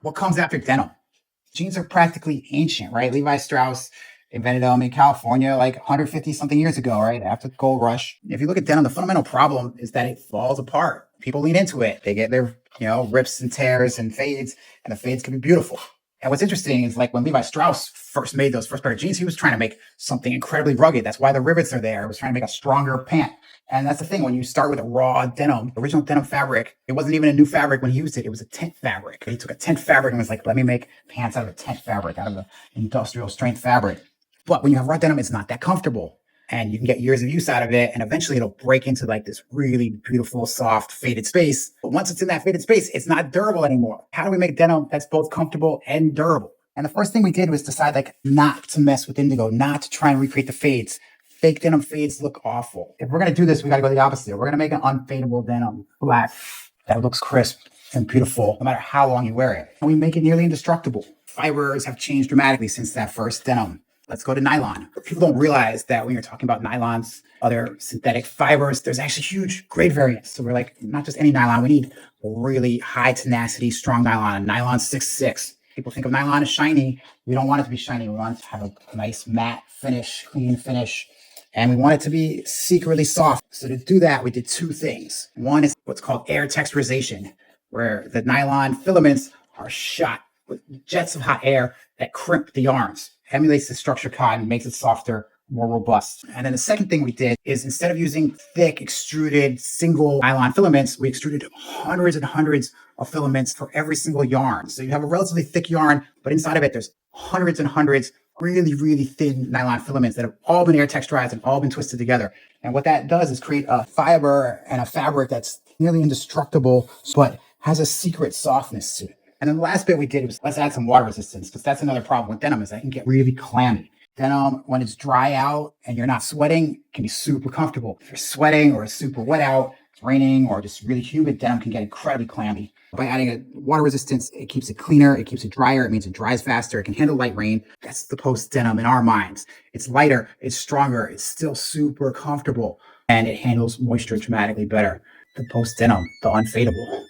What comes after denim? Jeans are practically ancient, right? Levi Strauss invented them in California like 150 something years ago, right? After the gold rush. If you look at denim, the fundamental problem is that it falls apart. People lean into it. They get their, rips and tears and fades, and the fades can be beautiful. And what's interesting is like when Levi Strauss first made those first pair of jeans, he was trying to make something incredibly rugged. That's why the rivets are there. He was trying to make a stronger pant. And that's the thing. When you start with a raw denim, original denim fabric, it wasn't even a new fabric when he used it. It was a tent fabric. He took a tent fabric and was like, let me make pants out of a tent fabric, out of an industrial strength fabric. But when you have raw denim, it's not that comfortable. And you can get years of use out of it. And eventually it'll break into like this really beautiful, soft, faded space. But once it's in that faded space, it's not durable anymore. How do we make denim that's both comfortable and durable? And the first thing we did was decide like not to mess with indigo, not to try and recreate the fades. Fake denim fades look awful. If we're going to do this, we got to go the opposite. We're going to make an unfadable denim flat that looks crisp and beautiful no matter how long you wear it. And we make it nearly indestructible. Fibers have changed dramatically since that first denim. Let's go to nylon. People don't realize that when you're talking about nylons, other synthetic fibers, there's actually huge grade variance. So we're like, not just any nylon, we need really high tenacity, strong nylon, nylon 6/6. People think of nylon as shiny. We don't want it to be shiny. We want it to have a nice matte finish, clean finish. And we want it to be secretly soft. So to do that, we did two things. One is what's called air texturization, where the nylon filaments are shot with jets of hot air that crimp the yarns, emulates the structure cotton, makes it softer, more robust. And then the second thing we did is instead of using thick, extruded, single nylon filaments, we extruded hundreds and hundreds of filaments for every single yarn. So you have a relatively thick yarn, but inside of it, there's hundreds and hundreds really, really thin nylon filaments that have all been air texturized and all been twisted together. And what that does is create a fiber and a fabric that's nearly indestructible, but has a secret softness to it. And then the last bit we did was let's add some water resistance, because that's another problem with denim is that it can get really clammy. Denim, when it's dry out and you're not sweating, can be super comfortable. If you're sweating or it's super wet out, it's raining or just really humid, denim can get incredibly clammy. By adding a water resistance, it keeps it cleaner, it keeps it drier, it means it dries faster, it can handle light rain. That's the post denim in our minds. It's lighter, it's stronger, it's still super comfortable, and it handles moisture dramatically better. The post denim, the unfadable.